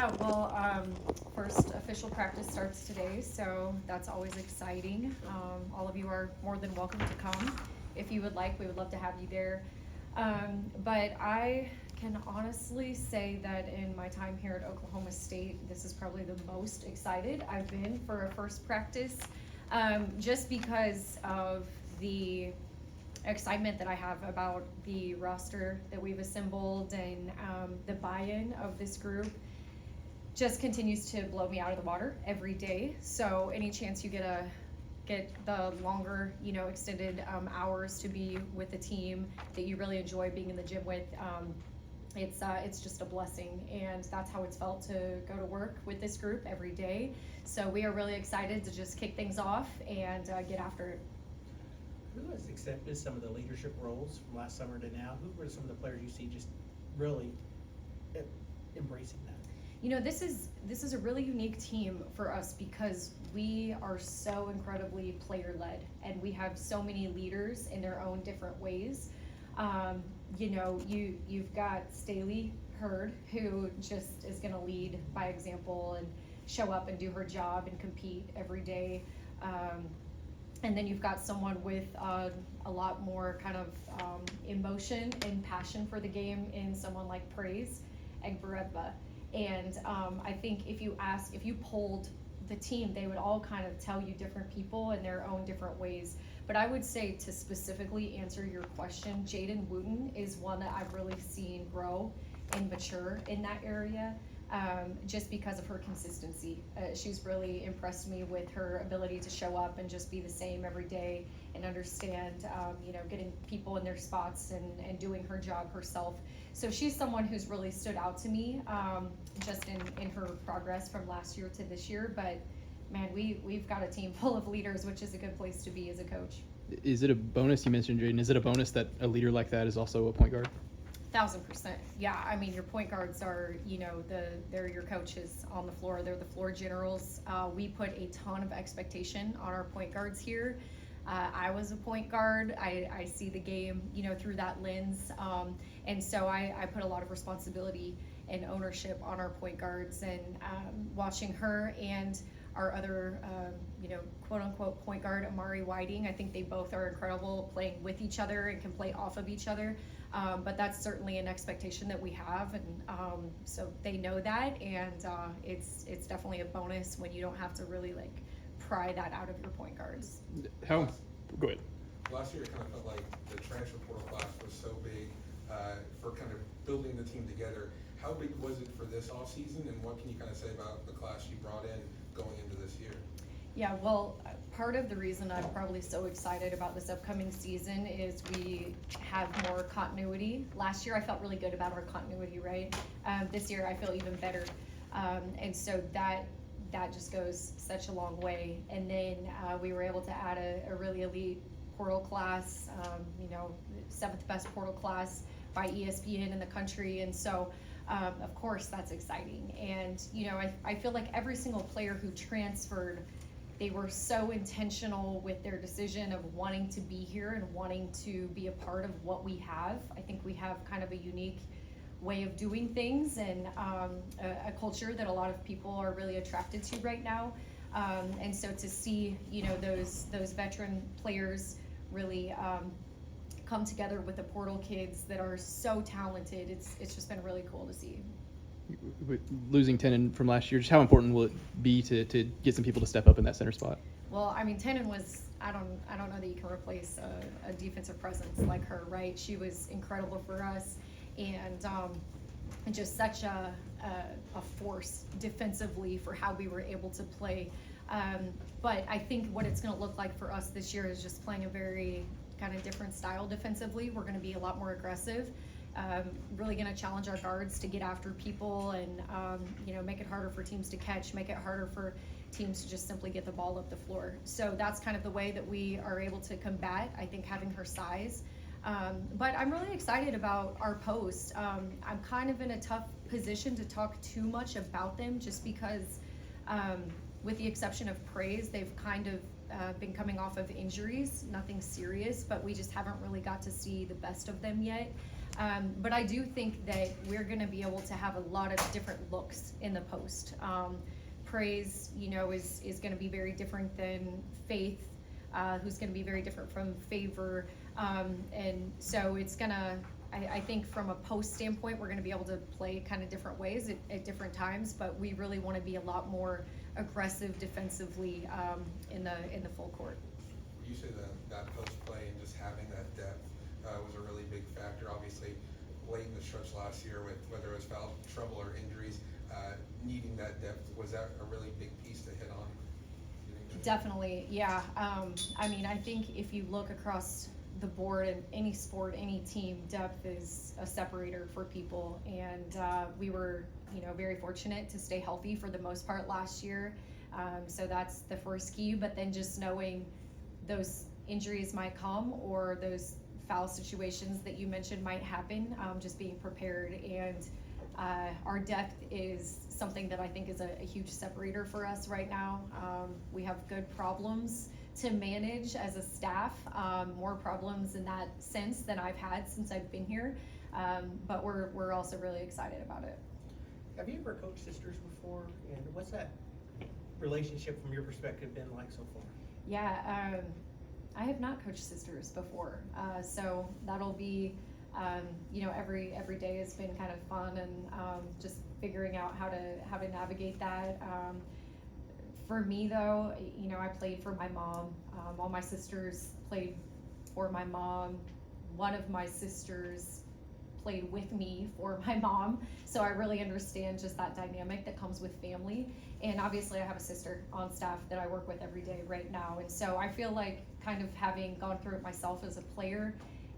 Yeah, well, first official practice starts today, so that's always exciting. All of you are more than welcome to come. If you would like, we would love to have you there. But I can honestly say that in my time here at Oklahoma State, this is probably the most excited I've been for a first practice, just because of the excitement that I have about the roster that we've assembled and the buy-in of this group just continues to blow me out of the water every day. So any chance you get the longer, extended hours to be with the team that you really enjoy being in the gym with, it's just a blessing, and that's how it's felt to go to work with this group every day. So we are really excited to just kick things off and get after it. Who has accepted some of the leadership roles from last summer to now? Who were some of the players you see just really embracing that? This is a really unique team for us because we are so incredibly player-led, and we have so many leaders in their own different ways. You've got Staley Hurd, who just is going to lead by example and show up and do her job and compete every day. And then you've got someone with a lot more kind of emotion and passion for the game in someone like Praise Egbaredba. And I think if you polled the team, they would all kind of tell you different people in their own different ways. But I would say, to specifically answer your question, Jaden Wooten is one that I've really seen grow and mature in that area. Just because of her consistency. She's really impressed me with her ability to show up and just be the same every day and understand, getting people in their spots and doing her job herself. So she's someone who's really stood out to me, just in her progress from last year to this year. But man, we've got a team full of leaders, which is a good place to be as a coach. Is it a bonus? You mentioned Jaden. Is it a bonus that a leader like that is also a point guard? 1,000%. Yeah, I mean, your point guards are, they're your coaches on the floor. They're the floor generals. We put a ton of expectation on our point guards here. I was a point guard. I see the game, through that lens. And so I put a lot of responsibility and ownership on our point guards, and watching her and our other, quote unquote point guard, Amari Whiting. I think they both are incredible playing with each other and can play off of each other. But that's certainly an expectation that we have, and so they know that, and it's definitely a bonus when you don't have to really pry that out of your point guards. Go ahead. Last year, it kind of felt like the transfer portal class was so big for kind of building the team together. How big was it for this off season, and what can you kind of say about the class you brought in going into this year? Yeah, well, part of the reason I'm probably so excited about this upcoming season is we have more continuity. Last year I felt really good about our continuity, right? This year I feel even better. And so that just goes such a long way. And then we were able to add a really elite portal class, seventh best portal class by ESPN in the country. And so of course that's exciting. And I feel like every single player who transferred, they were so intentional with their decision of wanting to be here and wanting to be a part of what we have. I think we have kind of a unique way of doing things, and a culture that a lot of people are really attracted to right now. And so to see, those veteran players really come together with the portal kids that are so talented, it's just been really cool to see. With losing Tenon from last year, just how important will it be to get some people to step up in that center spot? Well, I mean, Tenon was, I don't know that you can replace a defensive presence like her, right? She was incredible for us, and just such a force defensively for how we were able to play. But I think what it's going to look like for us this year is just playing a very kind of different style defensively. We're going to be a lot more aggressive. Really going to challenge our guards to get after people and make it harder for teams to catch, make it harder for teams to just simply get the ball up the floor. So that's kind of the way that we are able to combat, I think, having her size. But I'm really excited about our post. I'm kind of in a tough position to talk too much about them, just because with the exception of Praise, they've kind of been coming off of injuries, nothing serious, but we just haven't really got to see the best of them yet. But I do think that we're going to be able to have a lot of different looks in the post. Praise, is going to be very different than Faith, who's going to be very different from Favor. And so it's going to, I think from a post standpoint, we're going to be able to play kind of different ways at different times, but we really want to be a lot more aggressive defensively in the full court. You say that post play and just having that depth was a really big factor. Obviously, late in the stretch last year, with whether it was foul trouble or injuries, needing that depth, was that a really big piece to hit on? Definitely, yeah. I think if you look across the board in any sport, any team, depth is a separator for people. And we were, very fortunate to stay healthy for the most part last year. So that's the first key. But then just knowing those injuries might come or those foul situations that you mentioned might happen, just being prepared. And our depth is something that I think is a huge separator for us right now. We have good problems to manage as a staff, more problems in that sense than I've had since I've been here, but we're also really excited about it. Have you ever coached sisters before? And what's that relationship from your perspective been like so far? Yeah, I have not coached sisters before, so that'll be, every day has been kind of fun and just figuring out how to navigate that. For me though, I played for my mom. All my sisters played for my mom. One of my sisters played with me for my mom, so I really understand just that dynamic that comes with family. And obviously I have a sister on staff that I work with every day right now, and so I feel like kind of having gone through it myself as a player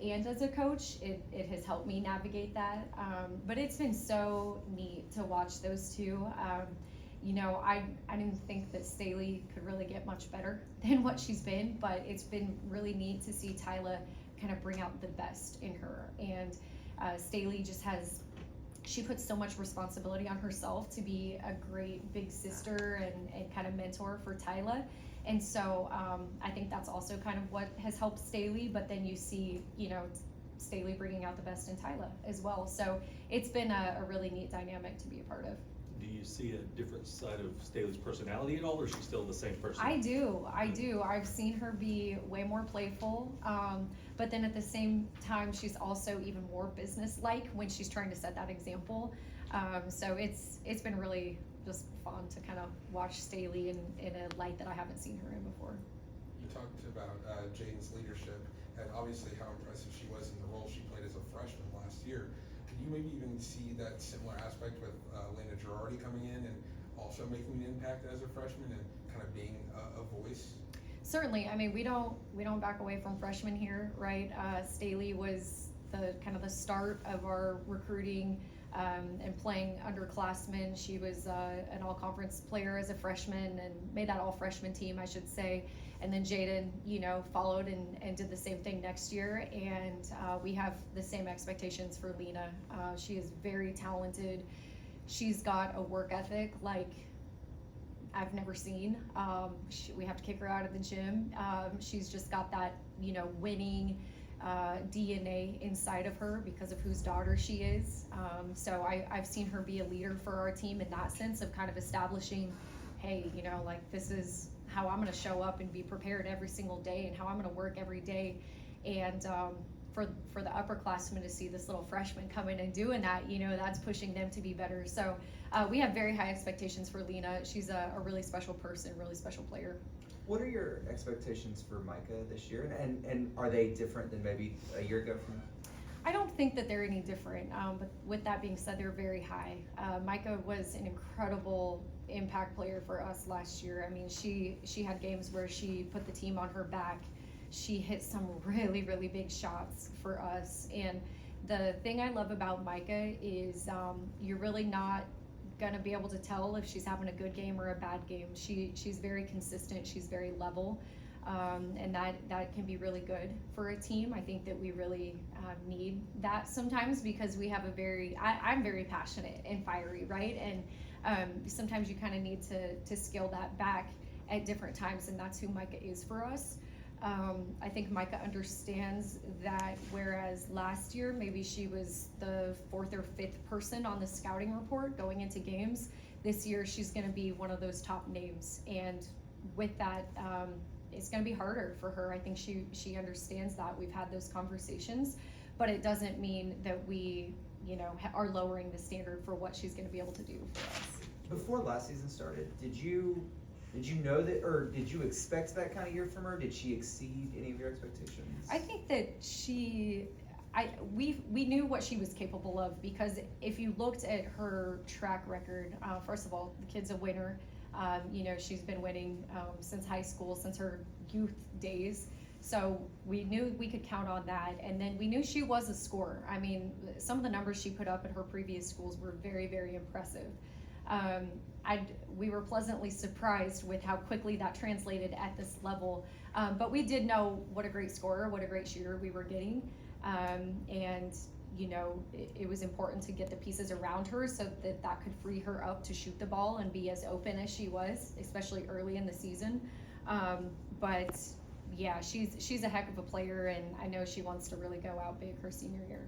and as a coach, it has helped me navigate that. But it's been so neat to watch those two. I didn't think that Staley could really get much better than what she's been, but it's been really neat to see Tyla kind of bring out the best in her. And Staley she puts so much responsibility on herself to be a great big sister and kind of mentor for Tyla. And so I think that's also kind of what has helped Staley, but then you see, Staley bringing out the best in Tyla as well. So it's been a really neat dynamic to be a part of. Do you see a different side of Staley's personality at all, or is she still the same person? I do. I've seen her be way more playful, but then at the same time, she's also even more business-like when she's trying to set that example. So it's been really just fun to kind of watch Staley in a light that I haven't seen her in before. You talked about Jaden's leadership and obviously how impressive she was in the role she played as a freshman last year. Could you maybe even see that similar aspect with Lena Girardi coming in and also making an impact as a freshman and kind of being a voice? Certainly. We don't back away from freshmen here, right? Staley was the kind of the start of our recruiting and playing underclassmen. She was an all-conference player as a freshman and made that all-freshman team, I should say. And then Jaden, followed and did the same thing next year. And we have the same expectations for Lena. She is very talented. She's got a work ethic like I've never seen. We have to kick her out of the gym. She's just got that, winning DNA inside of her because of whose daughter she is. So I've seen her be a leader for our team in that sense of kind of establishing, hey, this is how I'm going to show up and be prepared every single day and how I'm going to work every day. And for the upperclassmen to see this little freshman come in and doing that, that's pushing them to be better. So we have very high expectations for Lena. She's a really special person, really special player. What are your expectations for Micah this year, and are they different than maybe a year ago from? I don't think that they're any different, but with that being said, they're very high. Micah was an incredible impact player for us last year. She had games where she put the team on her back. She hit some really, really big shots for us. And the thing I love about Micah is you're really not gonna be able to tell if she's having a good game or a bad game. She's very consistent. She's very level. And that can be really good for a team. I think that we really need that sometimes because we have I'm very passionate and fiery, right? And sometimes you kind of need to scale that back at different times, and that's who Micah is for us. I think Micah understands that whereas last year, maybe she was the 4th or 5th person on the scouting report going into games. This year, she's gonna be one of those top names. And with that, it's gonna be harder for her. I think she understands that. We've had those conversations, but it doesn't mean that we, are lowering the standard for what she's gonna be able to do for us. Before last season started, did you know that, or did you expect that kind of year from her? Did she exceed any of your expectations? I think that we knew what she was capable of, because if you looked at her track record, first of all, the kid's a winner. She's been winning since high school, since her youth days. So we knew we could count on that. And then we knew she was a scorer. I mean, some of the numbers she put up at her previous schools were very, very impressive. We were pleasantly surprised with how quickly that translated at this level. But we did know what a great scorer, what a great shooter we were getting. It was important to get the pieces around her so that could free her up to shoot the ball and be as open as she was, especially early in the season. But yeah, she's a heck of a player, and I know she wants to really go out big her senior year.